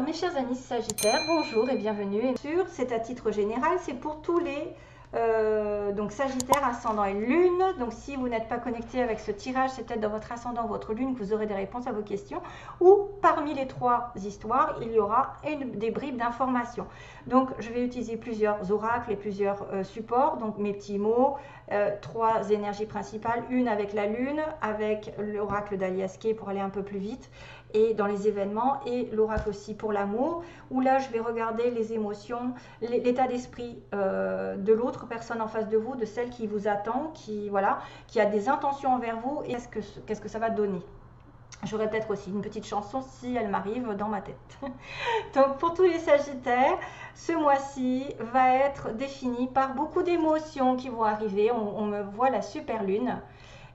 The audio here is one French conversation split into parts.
Alors mes chers amis Sagittaires, bonjour et bienvenue. Et bien sûr, c'est à titre général, c'est pour tous les donc Sagittaire, ascendant et lune. Donc si vous n'êtes pas connecté avec ce tirage, c'est peut-être dans votre ascendant, votre lune, que vous aurez des réponses à vos questions. Ou parmi les trois histoires, il y aura des bribes d'informations. Donc je vais utiliser plusieurs oracles et plusieurs supports. Donc mes petits mots, trois énergies principales, une avec la lune, avec l'oracle d'Aliaské pour aller un peu plus vite, et dans les événements, et l'oracle aussi pour l'amour, où là je vais regarder les émotions, l'état d'esprit de l'autre personne en face de vous, de celle qui vous attend, qui a des intentions envers vous, et qu'est-ce que ça va donner. J'aurai peut-être aussi une petite chanson si elle m'arrive dans ma tête. Donc pour tous les Sagittaires, ce mois-ci va être défini par beaucoup d'émotions qui vont arriver. On me voit la super lune.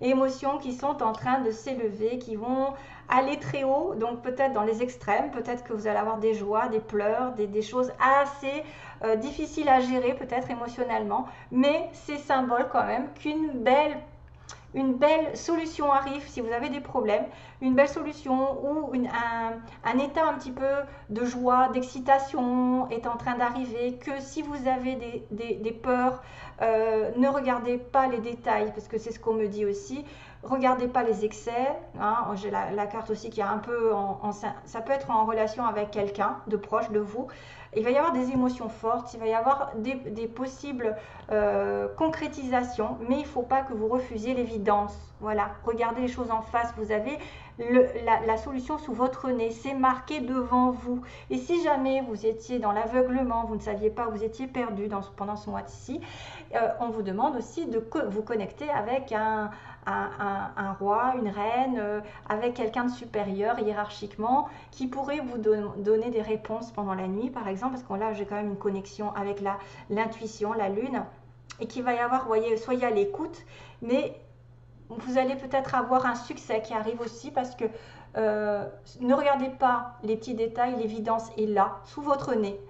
Émotions qui sont en train de s'élever, qui vont aller très haut, donc peut-être dans les extrêmes, peut-être que vous allez avoir des joies, des pleurs, des choses assez difficiles à gérer peut-être émotionnellement, mais c'est symbole quand même qu'une belle solution arrive si vous avez des problèmes, une belle solution ou un état un petit peu de joie, d'excitation est en train d'arriver, que si vous avez des peurs, ne regardez pas les détails, parce que c'est ce qu'on me dit aussi, regardez pas les excès, hein. J'ai la carte aussi qui est un peu, ça peut être en relation avec quelqu'un de proche de vous. Il va y avoir des émotions fortes, il va y avoir des possibles concrétisations, mais il ne faut pas que vous refusiez l'évidence. Voilà, regardez les choses en face, vous avez la solution sous votre nez, c'est marqué devant vous. Et si jamais vous étiez dans l'aveuglement, vous ne saviez pas, vous étiez perdu pendant ce mois-ci, on vous demande aussi de vous connecter avec un roi, une reine, avec quelqu'un de supérieur hiérarchiquement, qui pourrait vous donner des réponses pendant la nuit, par exemple, parce que là, j'ai quand même une connexion avec l'intuition, la lune, et qu'il va y avoir, vous voyez, soyez à l'écoute, mais vous allez peut-être avoir un succès qui arrive aussi, parce que ne regardez pas les petits détails, l'évidence est là, sous votre nez.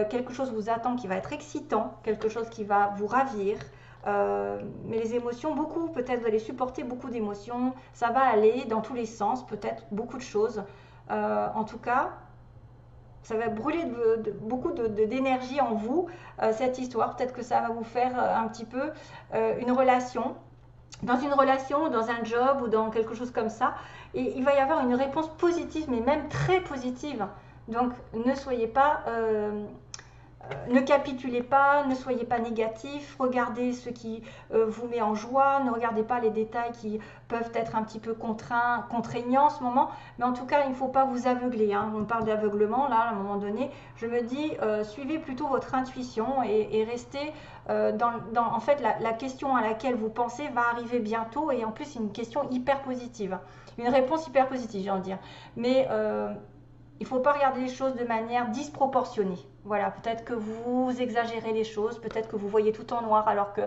Quelque chose vous attend qui va être excitant, quelque chose qui va vous ravir, mais les émotions, beaucoup, peut-être vous allez supporter beaucoup d'émotions, ça va aller dans tous les sens, peut-être beaucoup de choses. En tout cas, ça va brûler beaucoup d'énergie en vous, cette histoire. Peut-être que ça va vous faire un petit peu une relation, dans un job ou dans quelque chose comme ça. Et il va y avoir une réponse positive, mais même très positive. Donc ne soyez pas... ne capitulez pas, ne soyez pas négatif, regardez ce qui vous met en joie, ne regardez pas les détails qui peuvent être un petit peu contraignants en ce moment, mais en tout cas, il ne faut pas vous aveugler, hein. On parle d'aveuglement, là, à un moment donné, je me dis, suivez plutôt votre intuition et restez en fait, la question à laquelle vous pensez va arriver bientôt, et en plus, c'est une question hyper positive, une réponse hyper positive, j'ai envie de dire, mais il ne faut pas regarder les choses de manière disproportionnée. Voilà, peut-être que vous exagérez les choses, peut-être que vous voyez tout en noir, alors que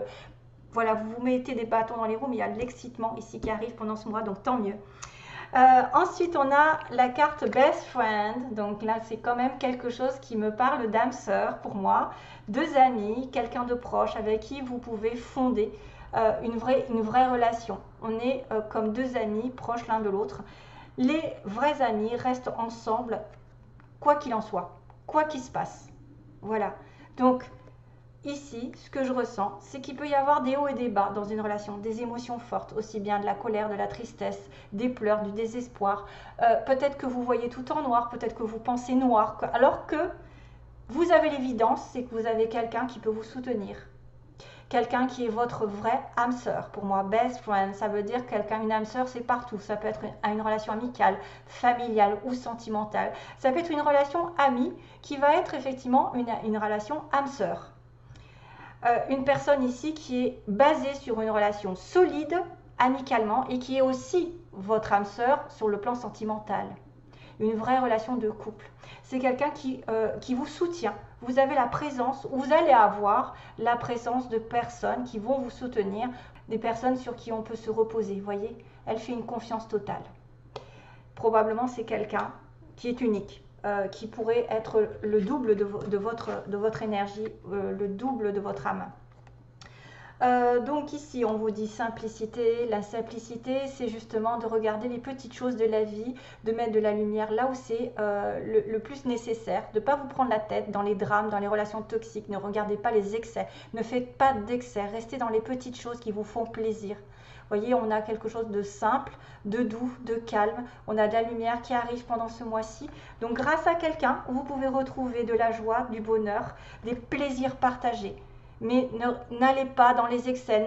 voilà, vous vous mettez des bâtons dans les roues, mais il y a de l'excitement ici qui arrive pendant ce mois, donc tant mieux. Ensuite, on a la carte Best Friend. Donc là, c'est quand même quelque chose qui me parle d'âme sœur pour moi. Deux amis, quelqu'un de proche avec qui vous pouvez fonder une vraie relation. On est comme deux amis proches l'un de l'autre. Les vrais amis restent ensemble, quoi qu'il en soit, quoi qu'il se passe. Voilà. Donc, ici, ce que je ressens, c'est qu'il peut y avoir des hauts et des bas dans une relation, des émotions fortes, aussi bien de la colère, de la tristesse, des pleurs, du désespoir. Peut-être que vous voyez tout en noir, peut-être que vous pensez noir, alors que vous avez l'évidence, c'est que vous avez quelqu'un qui peut vous soutenir. Quelqu'un qui est votre vraie âme sœur. Pour moi, best friend, ça veut dire quelqu'un, une âme sœur, c'est partout. Ça peut être une relation amicale, familiale ou sentimentale. Ça peut être une relation amie qui va être effectivement une relation âme sœur. Une personne ici qui est basée sur une relation solide, amicalement, et qui est aussi votre âme sœur sur le plan sentimental. Une vraie relation de couple. C'est quelqu'un qui vous soutient. Vous avez la présence, ou vous allez avoir la présence de personnes qui vont vous soutenir, des personnes sur qui on peut se reposer. Vous voyez, elle fait une confiance totale. Probablement, c'est quelqu'un qui est unique, qui pourrait être le double de votre énergie, le double de votre âme. Donc ici, on vous dit simplicité. La simplicité, c'est justement de regarder les petites choses de la vie, de mettre de la lumière là où c'est le plus nécessaire, de ne pas vous prendre la tête dans les drames, dans les relations toxiques. Ne regardez pas les excès, ne faites pas d'excès, restez dans les petites choses qui vous font plaisir. Vous voyez, on a quelque chose de simple, de doux, de calme. On a de la lumière qui arrive pendant ce mois-ci. Donc grâce à quelqu'un, vous pouvez retrouver de la joie, du bonheur, des plaisirs partagés. Mais n'allez pas dans les excès,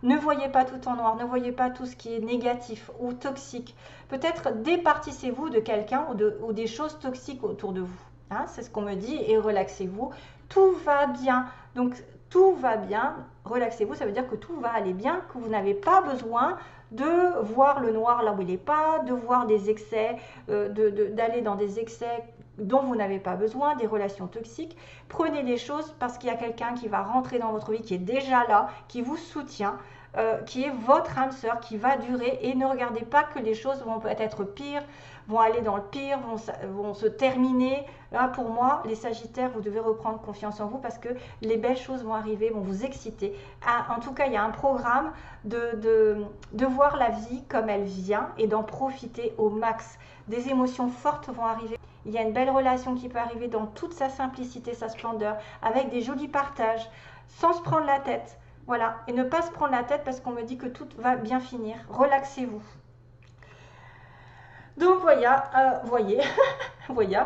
ne voyez pas tout en noir, ne voyez pas tout ce qui est négatif ou toxique. Peut-être départissez-vous de quelqu'un ou des choses toxiques autour de vous. Hein, c'est ce qu'on me dit, et relaxez-vous. Tout va bien. Donc tout va bien, relaxez-vous, ça veut dire que tout va aller bien, que vous n'avez pas besoin de voir le noir là où il n'est pas, de voir des excès, d'aller dans des excès dont vous n'avez pas besoin, des relations toxiques. Prenez les choses parce qu'il y a quelqu'un qui va rentrer dans votre vie, qui est déjà là, qui vous soutient, qui est votre âme sœur, qui va durer. Et ne regardez pas que les choses vont peut-être pires, vont aller dans le pire, vont se terminer. Là, pour moi, les Sagittaires, vous devez reprendre confiance en vous parce que les belles choses vont arriver, vont vous exciter. En tout cas, il y a un programme de voir la vie comme elle vient et d'en profiter au max. Des émotions fortes vont arriver. Il y a une belle relation qui peut arriver dans toute sa simplicité, sa splendeur, avec des jolis partages, sans se prendre la tête. Voilà, et ne pas se prendre la tête parce qu'on me dit que tout va bien finir. Relaxez-vous. Donc voyez, voyez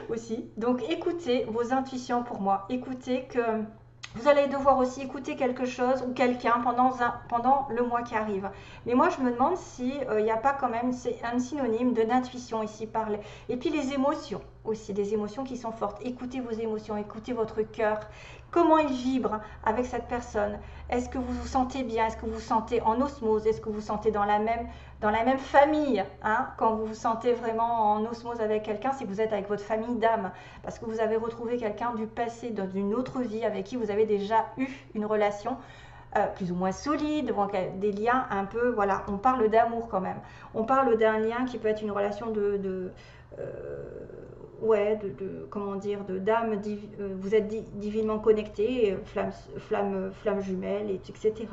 aussi. Donc écoutez vos intuitions pour moi. Écoutez que vous allez devoir aussi écouter quelque chose ou quelqu'un pendant le mois qui arrive. Mais moi, je me demande s'il n'y a pas quand même un synonyme d'intuition ici parlé. Et puis les émotions aussi, des émotions qui sont fortes. Écoutez vos émotions, écoutez votre cœur. Comment il vibre avec cette personne? Est-ce que vous vous sentez bien? Est-ce que vous vous sentez en osmose? Est-ce que vous vous sentez dans la même famille, hein? Quand vous vous sentez vraiment en osmose avec quelqu'un, c'est que vous êtes avec votre famille d'âme. Parce que vous avez retrouvé quelqu'un du passé, dans une autre vie, avec qui vous avez déjà eu une relation plus ou moins solide, des liens un peu, voilà, on parle d'amour quand même. On parle d'un lien qui peut être une relation comment dire, d'âme, vous êtes divinement connectés, flamme jumelle, etc.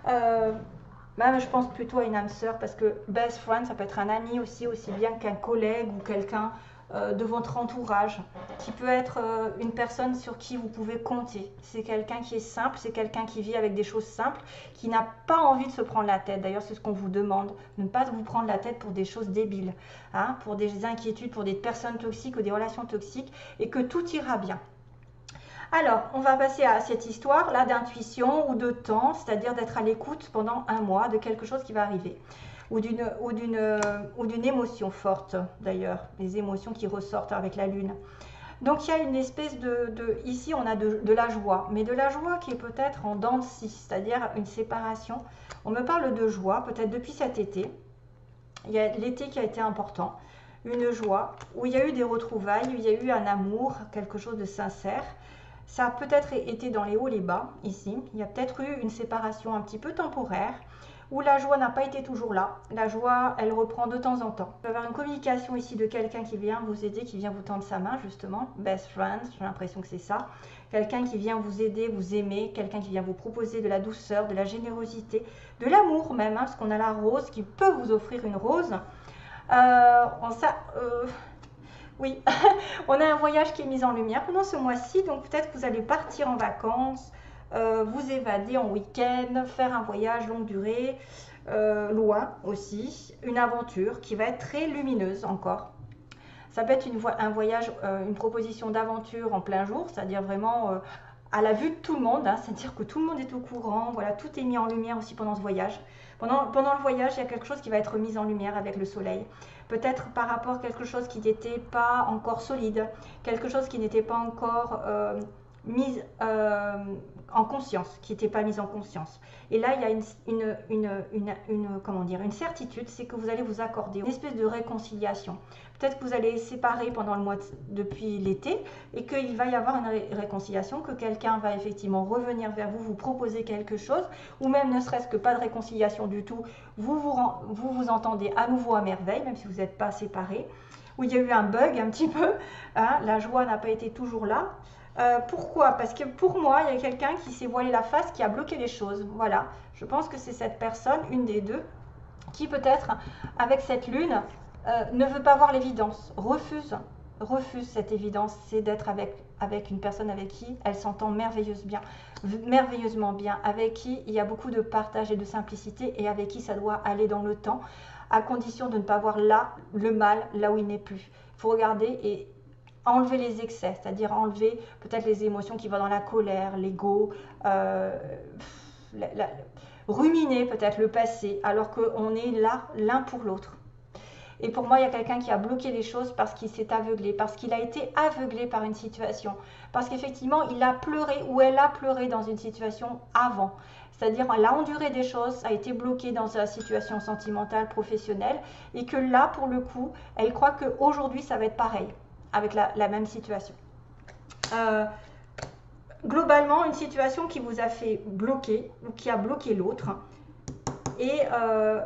Même je pense plutôt à une âme sœur parce que best friend, ça peut être un ami aussi bien qu'un collègue ou quelqu'un de votre entourage, qui peut être une personne sur qui vous pouvez compter. C'est quelqu'un qui est simple, c'est quelqu'un qui vit avec des choses simples, qui n'a pas envie de se prendre la tête. D'ailleurs, c'est ce qu'on vous demande, de ne pas vous prendre la tête pour des choses débiles, hein, pour des inquiétudes, pour des personnes toxiques ou des relations toxiques, et que tout ira bien. Alors, on va passer à cette histoire-là d'intuition ou de temps, c'est-à-dire d'être à l'écoute pendant un mois de quelque chose qui va arriver. Ou d'une émotion forte, d'ailleurs, les émotions qui ressortent avec la lune. Donc, il y a une espèce ici, on a de la joie, mais de la joie qui est peut-être en dents de scie, c'est-à-dire une séparation. On me parle de joie, peut-être depuis cet été. Il y a l'été qui a été important, une joie, où il y a eu des retrouvailles, où il y a eu un amour, quelque chose de sincère. Ça a peut-être été dans les hauts, les bas, ici. Il y a peut-être eu une séparation un petit peu temporaire, où la joie n'a pas été toujours là. La joie, elle reprend de temps en temps. Il va y avoir une communication ici de quelqu'un qui vient vous aider, qui vient vous tendre sa main, justement. Best friend, j'ai l'impression que c'est ça. Quelqu'un qui vient vous aider, vous aimer, quelqu'un qui vient vous proposer de la douceur, de la générosité, de l'amour même, hein, parce qu'on a la rose qui peut vous offrir une rose. Oui, on a un voyage qui est mis en lumière pendant ce mois-ci, donc peut-être que vous allez partir en vacances, vous évader en week-end, faire un voyage longue durée, loin aussi, une aventure qui va être très lumineuse encore. Ça peut être un voyage, une proposition d'aventure en plein jour, c'est-à-dire vraiment à la vue de tout le monde, hein, c'est-à-dire que tout le monde est au courant, voilà, tout est mis en lumière aussi pendant ce voyage. Pendant le voyage, il y a quelque chose qui va être mis en lumière avec le soleil. Peut-être par rapport à quelque chose qui n'était pas encore solide, quelque chose qui n'était pas encore mise en conscience, qui n'était pas mise en conscience. Et là, il y a comment dire, une certitude, c'est que vous allez vous accorder une espèce de réconciliation. Peut-être que vous allez séparer pendant le mois depuis l'été et qu'il va y avoir une réconciliation, que quelqu'un va effectivement revenir vers vous, vous proposer quelque chose, ou même ne serait-ce que pas de réconciliation du tout, vous entendez à nouveau à merveille, même si vous n'êtes pas séparés, où il y a eu un bug un petit peu, hein, la joie n'a pas été toujours là. Pourquoi? Parce que pour moi, il y a quelqu'un qui s'est voilé la face, qui a bloqué les choses. Voilà, je pense que c'est cette personne, une des deux, qui peut-être, avec cette lune, ne veut pas voir l'évidence, refuse cette évidence, c'est d'être avec une personne avec qui elle s'entend merveilleusement bien, avec qui il y a beaucoup de partage et de simplicité, et avec qui ça doit aller dans le temps, à condition de ne pas voir là le mal, là où il n'est plus. Il faut regarder et enlever les excès, c'est-à-dire enlever peut-être les émotions qui vont dans la colère, l'ego, ruminer peut-être le passé, alors qu'on est là l'un pour l'autre. Et pour moi, il y a quelqu'un qui a bloqué les choses parce qu'il s'est aveuglé, parce qu'il a été aveuglé par une situation, parce qu'effectivement, il a pleuré ou elle a pleuré dans une situation avant. C'est-à-dire, elle a enduré des choses, a été bloquée dans sa situation sentimentale, professionnelle, et que là, pour le coup, elle croit qu'aujourd'hui, ça va être pareil, avec la même situation. Globalement, une situation qui vous a fait bloquer, ou qui a bloqué l'autre, et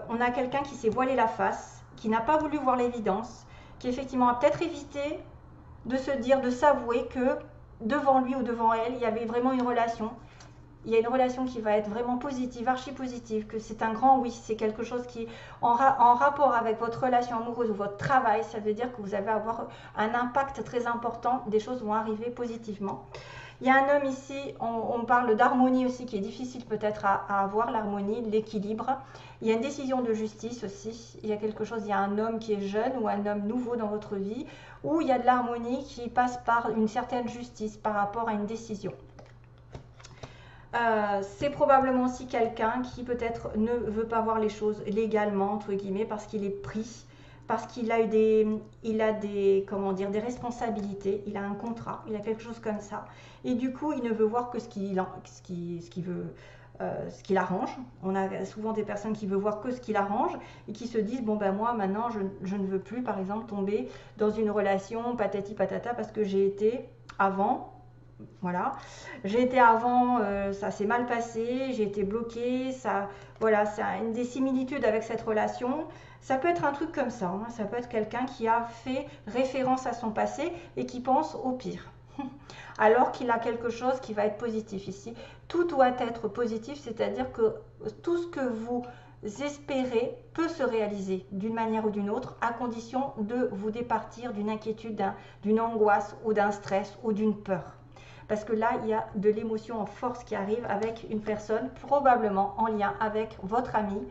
on a quelqu'un qui s'est voilé la face, qui n'a pas voulu voir l'évidence, qui effectivement a peut-être évité de se dire, de s'avouer que devant lui ou devant elle, il y avait vraiment une relation. Il y a une relation qui va être vraiment positive, archi positive, que c'est un grand oui, c'est quelque chose qui, en rapport avec votre relation amoureuse ou votre travail, ça veut dire que vous allez avoir un impact très important, des choses vont arriver positivement. Il y a un homme ici, on parle d'harmonie aussi, qui est difficile peut-être à avoir, l'harmonie, l'équilibre. Il y a une décision de justice aussi, il y a quelque chose, il y a un homme qui est jeune ou un homme nouveau dans votre vie, où il y a de l'harmonie qui passe par une certaine justice par rapport à une décision. C'est probablement aussi quelqu'un qui peut-être ne veut pas voir les choses légalement, entre guillemets, parce qu'il est pris, parce qu'il a eu des responsabilités, il a un contrat, il a quelque chose comme ça. Et du coup, il ne veut voir que ce qu'il arrange. On a souvent des personnes qui veulent voir que ce qu'il arrange et qui se disent, bon ben moi maintenant je ne veux plus par exemple tomber dans une relation patati patata parce que j'ai été avant. Voilà, j'ai été avant, ça s'est mal passé, j'ai été bloquée, ça, voilà, c'est une des similitudes avec cette relation. Ça peut être un truc comme ça, hein. Ça peut être quelqu'un qui a fait référence à son passé et qui pense au pire. Alors qu'il a quelque chose qui va être positif ici. Tout doit être positif, c'est-à-dire que tout ce que vous espérez peut se réaliser d'une manière ou d'une autre, à condition de vous départir d'une inquiétude, d'une angoisse ou d'un stress ou d'une peur. Parce que là, il y a de l'émotion en force qui arrive avec une personne, probablement en lien avec votre ami.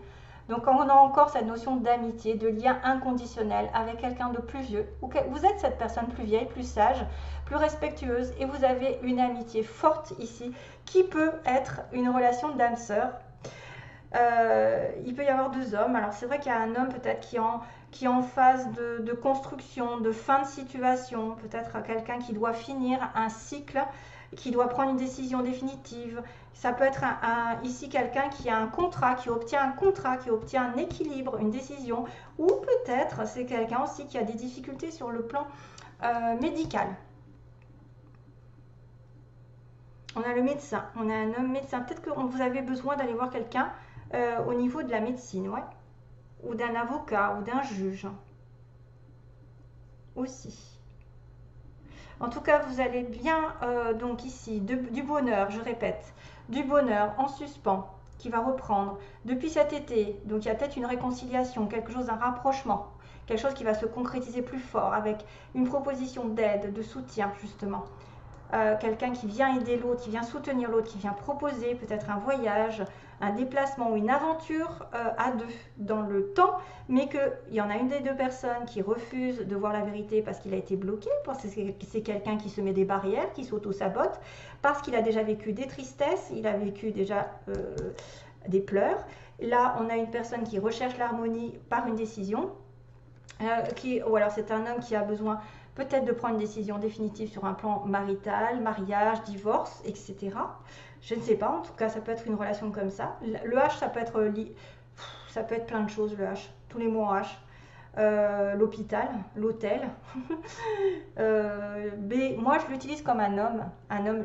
Donc on a encore cette notion d'amitié, de lien inconditionnel avec quelqu'un de plus vieux. Vous êtes cette personne plus vieille, plus sage, plus respectueuse, et vous avez une amitié forte ici, qui peut être une relation d'âme-sœur. Il peut y avoir deux hommes. Alors c'est vrai qu'il y a un homme peut-être qui est en phase de construction, de fin de situation, peut-être quelqu'un qui doit finir un cycle, qui doit prendre une décision définitive. Ça peut être ici quelqu'un qui a un contrat, qui obtient un équilibre, une décision, ou peut-être c'est quelqu'un aussi qui a des difficultés sur le plan médical. On a le médecin, on a un homme médecin. Peut-être que vous avez besoin d'aller voir quelqu'un au niveau de la médecine, ouais, ou d'un avocat ou d'un juge aussi. En tout cas, vous allez bien, donc ici, du bonheur, je répète, du bonheur en suspens qui va reprendre depuis cet été. Donc il y a peut-être une réconciliation, quelque chose, un rapprochement, quelque chose qui va se concrétiser plus fort avec une proposition d'aide, de soutien justement. Quelqu'un qui vient aider l'autre, qui vient soutenir l'autre, qui vient proposer peut-être un voyage, un déplacement ou une aventure à deux dans le temps, mais qu'il y en a une des deux personnes qui refuse de voir la vérité parce qu'il a été bloqué, parce que c'est quelqu'un qui se met des barrières, qui s'auto-sabote, parce qu'il a déjà vécu des tristesses, il a vécu déjà des pleurs. Là, on a une personne qui recherche l'harmonie par une décision, ou alors c'est un homme qui a besoin peut-être de prendre une décision définitive sur un plan marital, mariage, divorce, etc. Je ne sais pas, en tout cas, ça peut être une relation comme ça. Le H, ça peut être plein de choses, le H. Tous les mots en H. L'hôpital, l'hôtel. B, moi, je l'utilise comme un homme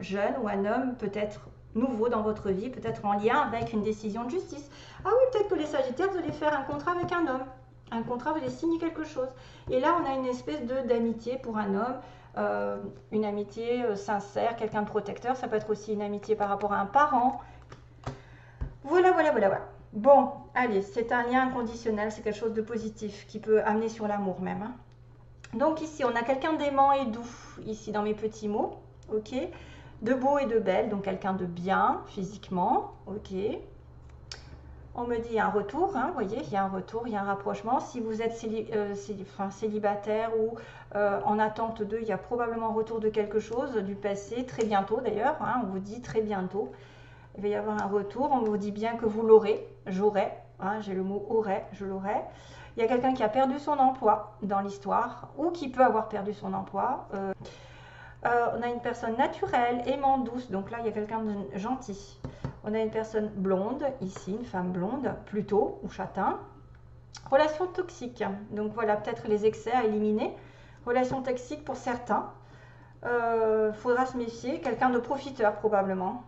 jeune ou un homme peut-être nouveau dans votre vie, peut-être en lien avec une décision de justice. Ah oui, peut-être que les Sagittaires, vous allez faire un contrat avec un homme. Un contrat, vous allez signer quelque chose. Et là, on a une espèce d'amitié pour un homme une amitié sincère, quelqu'un de protecteur. Ça peut être aussi une amitié par rapport à un parent. Voilà, voilà, voilà, voilà. Bon, allez, c'est un lien inconditionnel, c'est quelque chose de positif qui peut amener sur l'amour même. Hein. Donc ici, on a quelqu'un d'aimant et doux, ici dans mes petits mots, ok. De beau et de belle, donc quelqu'un de bien physiquement, ok. On me dit un retour, hein, vous voyez, il y a un retour, il y a un rapprochement. Si vous êtes célibataire ou en attente d'eux, il y a probablement un retour de quelque chose du passé, très bientôt d'ailleurs, hein, on vous dit très bientôt. Il va y avoir un retour, on vous dit bien que vous l'aurez, j'aurai, hein, j'ai le mot aurait, je l'aurai. Il y a quelqu'un qui a perdu son emploi dans l'histoire ou qui peut avoir perdu son emploi. On a une personne naturelle, aimante, douce, donc là il y a quelqu'un de gentil. On a une personne blonde, ici, une femme blonde, plutôt, ou châtain. Relation toxique, donc voilà, peut-être les excès à éliminer. Relation toxique pour certains. Faudra se méfier, quelqu'un de profiteur probablement.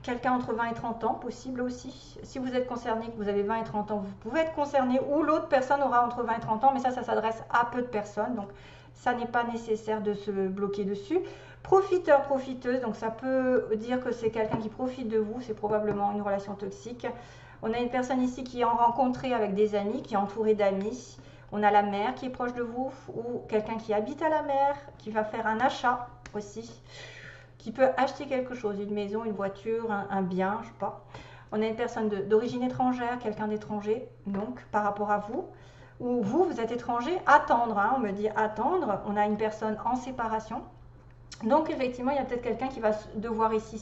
Quelqu'un entre 20 et 30 ans, possible aussi. Si vous êtes concerné, que vous avez 20 et 30 ans, vous pouvez être concerné, ou l'autre personne aura entre 20 et 30 ans, mais ça s'adresse à peu de personnes, donc ça n'est pas nécessaire de se bloquer dessus. Profiteur, profiteuse, donc ça peut dire que c'est quelqu'un qui profite de vous, c'est probablement une relation toxique. On a une personne ici qui est en rencontrée avec des amis, qui est entourée d'amis. On a la mère qui est proche de vous, ou quelqu'un qui habite à la mer, qui va faire un achat aussi, qui peut acheter quelque chose, une maison, une voiture, un bien, je sais pas. On a une personne d'origine étrangère, quelqu'un d'étranger, donc par rapport à vous. Ou vous êtes étranger, attendre, hein, on me dit attendre. On a une personne en séparation. Donc effectivement, il y a peut-être quelqu'un qui va devoir ici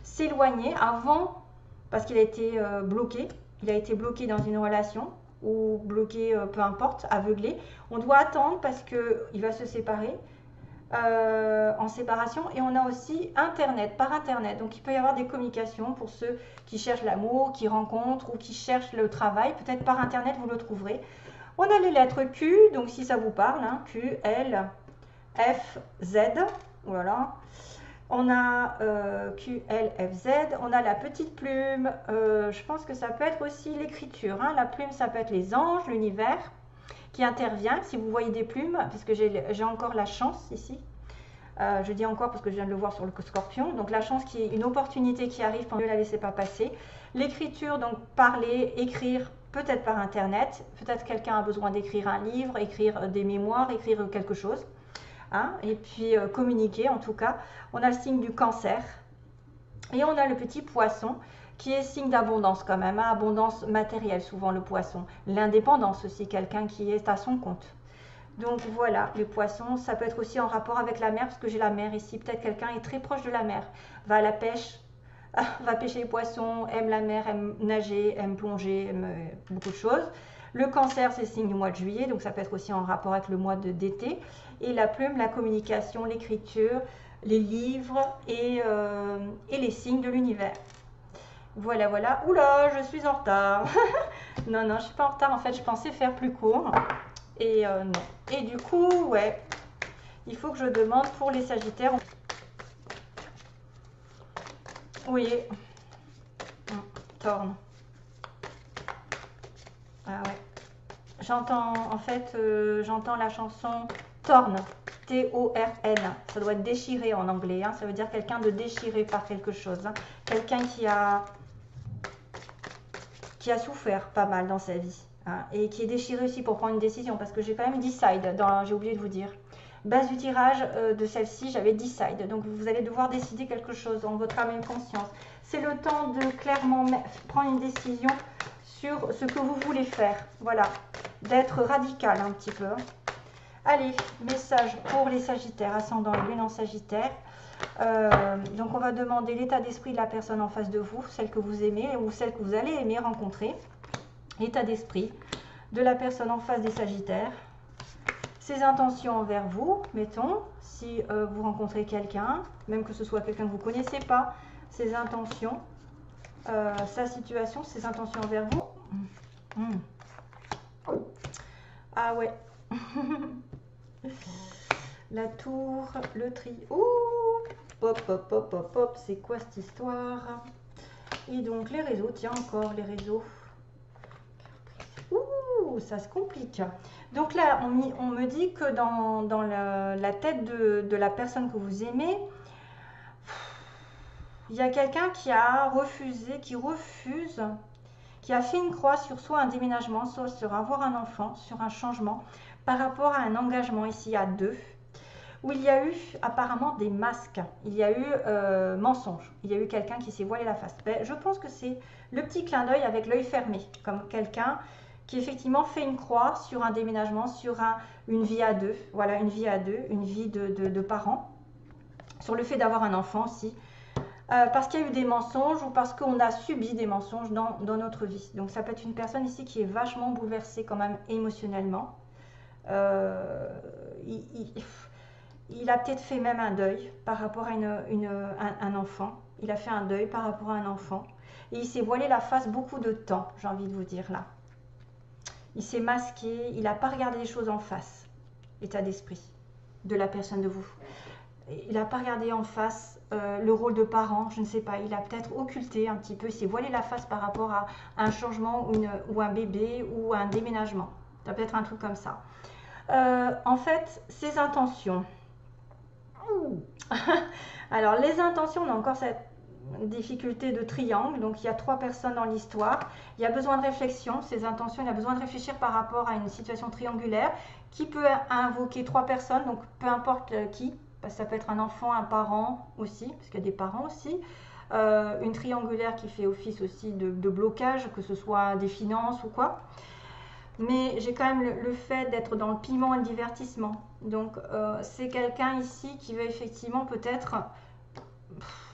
s'éloigner avant, parce qu'il a été bloqué. Il a été bloqué dans une relation, ou bloqué, peu importe, aveuglé. On doit attendre parce qu'il va se séparer. En séparation, et on a aussi internet, par internet, donc il peut y avoir des communications pour ceux qui cherchent l'amour, qui rencontrent ou qui cherchent le travail, peut-être par internet vous le trouverez. On a les lettres Q, donc si ça vous parle, hein, Q, L, F, Z, voilà. On a Q, L, F, Z, on a la petite plume, je pense que ça peut être aussi l'écriture, hein. La plume ça peut être les anges, l'univers qui intervient, si vous voyez des plumes, parce que j'ai encore la chance ici, je dis encore parce que je viens de le voir sur le scorpion, donc la chance qui est une opportunité qui arrive, ne la laissez pas passer. L'écriture, donc parler, écrire, peut-être par internet, peut-être quelqu'un a besoin d'écrire un livre, écrire des mémoires, écrire quelque chose, hein, et puis communiquer en tout cas. On a le signe du cancer, et on a le petit poisson, qui est signe d'abondance quand même, hein, abondance matérielle souvent le poisson. L'indépendance aussi, quelqu'un qui est à son compte. Donc voilà, les poissons, ça peut être aussi en rapport avec la mer, parce que j'ai la mer ici. Peut-être quelqu'un est très proche de la mer, va à la pêche, va pêcher les poissons, aime la mer, aime nager, aime plonger, aime beaucoup de choses. Le cancer, c'est le signe du mois de juillet, donc ça peut être aussi en rapport avec le mois d'été. Et la plume, la communication, l'écriture, les livres et les signes de l'univers. Voilà, voilà. Oula, je suis en retard. Non, non, je suis pas en retard. En fait, je pensais faire plus court. Et non. Et du coup, ouais, il faut que je demande pour les Sagittaires. Oui. Torne. Ah ouais. J'entends, en fait, j'entends la chanson Torn. T-O-R-N. Ça doit être déchiré en anglais. Hein. Ça veut dire quelqu'un de déchiré par quelque chose. Hein. Quelqu'un qui a souffert pas mal dans sa vie, hein, et qui est déchiré aussi pour prendre une décision, parce que j'ai quand même decide, j'ai oublié de vous dire. Base du tirage de celle-ci, j'avais decide, donc vous allez devoir décider quelque chose en votre âme et conscience. C'est le temps de clairement prendre une décision sur ce que vous voulez faire, voilà, d'être radical un petit peu. Allez, message pour les Sagittaires, ascendant et lune en Sagittaire. Donc on va demander l'état d'esprit de la personne en face de vous, celle que vous aimez ou celle que vous allez aimer rencontrer. L'état d'esprit de la personne en face des Sagittaires. Ses intentions envers vous, mettons, si vous rencontrez quelqu'un, même que ce soit quelqu'un que vous ne connaissez pas, ses intentions, sa situation, ses intentions envers vous. Ah ouais. La tour, le tri. Ouh, hop, hop, hop, hop, hop. C'est quoi cette histoire? Et donc les réseaux, tiens encore les réseaux. Ouh, Ouh, ça se complique. Donc là, on me dit que dans la tête de la personne que vous aimez, il y a quelqu'un qui a refusé, qui refuse, qui a fait une croix sur soit un déménagement, soit sur avoir un enfant, sur un changement, par rapport à un engagement ici à deux, où il y a eu apparemment des masques, il y a eu mensonge, il y a eu quelqu'un qui s'est voilé la face. Ben, je pense que c'est le petit clin d'œil avec l'œil fermé, comme quelqu'un qui effectivement fait une croix sur un déménagement, sur une vie à deux, voilà, une vie à deux, une vie de parents, sur le fait d'avoir un enfant aussi, parce qu'il y a eu des mensonges ou parce qu'on a subi des mensonges dans notre vie. Donc ça peut être une personne ici qui est vachement bouleversée quand même émotionnellement. Il a peut-être fait même un deuil par rapport à un enfant. Il a fait un deuil par rapport à un enfant. Et il s'est voilé la face beaucoup de temps, j'ai envie de vous dire là. Il s'est masqué, il n'a pas regardé les choses en face, état d'esprit de la personne de vous. Il n'a pas regardé en face le rôle de parent, je ne sais pas. Il a peut-être occulté un petit peu, il s'est voilé la face par rapport à un changement ou un bébé ou un déménagement. Ça peut être un truc comme ça. En fait, ses intentions. Alors, les intentions, on a encore cette difficulté de triangle. Donc, il y a 3 personnes dans l'histoire. Il y a besoin de réflexion. Ses intentions, il a besoin de réfléchir par rapport à une situation triangulaire qui peut invoquer 3 personnes. Donc, peu importe qui. Parce que ça peut être un enfant, un parent aussi, parce qu'il y a des parents aussi. Une triangulaire qui fait office aussi de blocage, que ce soit des finances ou quoi. Mais j'ai quand même le fait d'être dans le piment et le divertissement. Donc, c'est quelqu'un ici qui va effectivement peut-être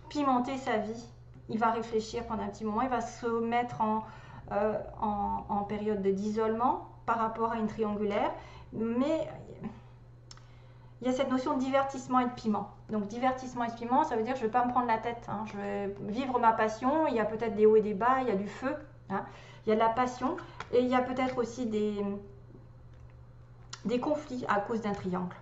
pimenter sa vie. Il va réfléchir pendant un petit moment, il va se mettre en période d'isolement par rapport à une triangulaire. Mais il y a cette notion de divertissement et de piment. Donc, divertissement et de piment, ça veut dire que je ne vais pas me prendre la tête. Hein. Je vais vivre ma passion. Il y a peut-être des hauts et des bas, il y a du feu. Hein. Il y a de la passion. Et il y a peut-être aussi des conflits à cause d'un triangle.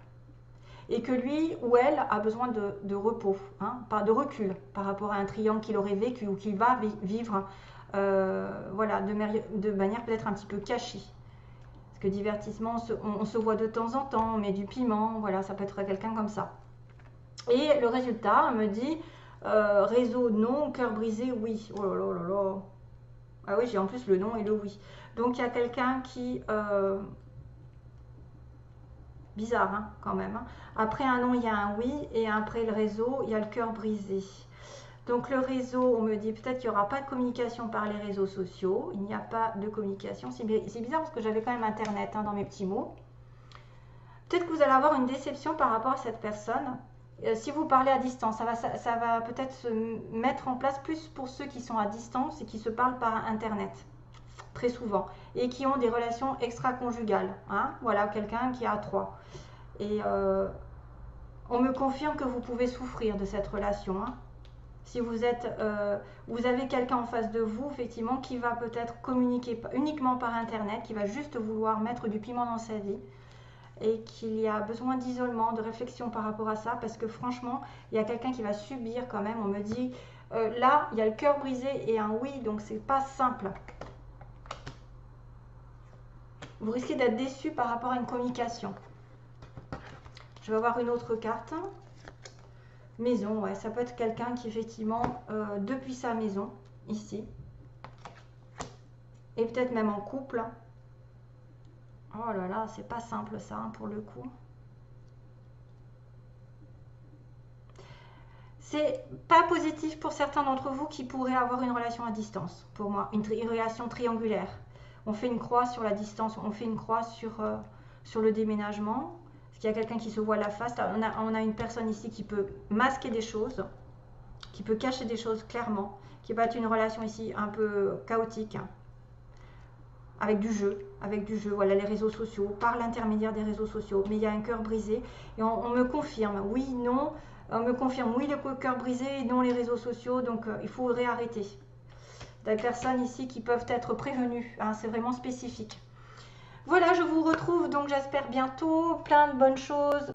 Et que lui ou elle a besoin de repos, hein, pas de recul par rapport à un triangle qu'il aurait vécu ou qu'il va vivre voilà, de manière peut-être un petit peu cachée. Parce que divertissement, on se voit de temps en temps, on met du piment, voilà, ça peut être quelqu'un comme ça. Et le résultat me dit réseau non, cœur brisé oui. Oh là là là là. Ah oui, j'ai en plus le non et le oui. Donc il y a quelqu'un qui... bizarre hein, quand même. Hein. Après un non, il y a un oui. Et après le réseau, il y a le cœur brisé. Donc le réseau, on me dit peut-être qu'il n'y aura pas de communication par les réseaux sociaux. Il n'y a pas de communication. C'est bizarre parce que j'avais quand même Internet hein, dans mes petits mots. Peut-être que vous allez avoir une déception par rapport à cette personne. Si vous parlez à distance, ça va peut-être se mettre en place plus pour ceux qui sont à distance et qui se parlent par Internet, très souvent, et qui ont des relations extra-conjugales. Hein, voilà, quelqu'un qui a 3. Et on me confirme que vous pouvez souffrir de cette relation. Hein. Si vous avez quelqu'un en face de vous, effectivement, qui va peut-être communiquer uniquement par Internet, qui va juste vouloir mettre du piment dans sa vie, et qu'il y a besoin d'isolement, de réflexion par rapport à ça, parce que franchement, il y a quelqu'un qui va subir quand même. On me dit, là, il y a le cœur brisé et un oui, donc c'est pas simple. Vous risquez d'être déçu par rapport à une communication. Je vais avoir une autre carte. Maison, ouais, ça peut être quelqu'un qui effectivement, depuis sa maison, ici, et peut-être même en couple. Oh là là, c'est pas simple ça, hein, pour le coup. C'est pas positif pour certains d'entre vous qui pourraient avoir une relation à distance, pour moi, une relation triangulaire. On fait une croix sur la distance, on fait une croix sur le déménagement. Parce qu'il y a quelqu'un qui se voit la face. On a une personne ici qui peut masquer des choses, qui peut cacher des choses clairement, qui peut être une relation ici un peu chaotique, hein, avec du jeu, voilà, les réseaux sociaux, par l'intermédiaire des réseaux sociaux. Mais il y a un cœur brisé et on me confirme, oui, non, on me confirme, oui, le cœur brisé et non les réseaux sociaux, donc il faut réarrêter. Des personnes ici qui peuvent être prévenues, hein, c'est vraiment spécifique. Voilà, je vous retrouve donc j'espère bientôt, plein de bonnes choses.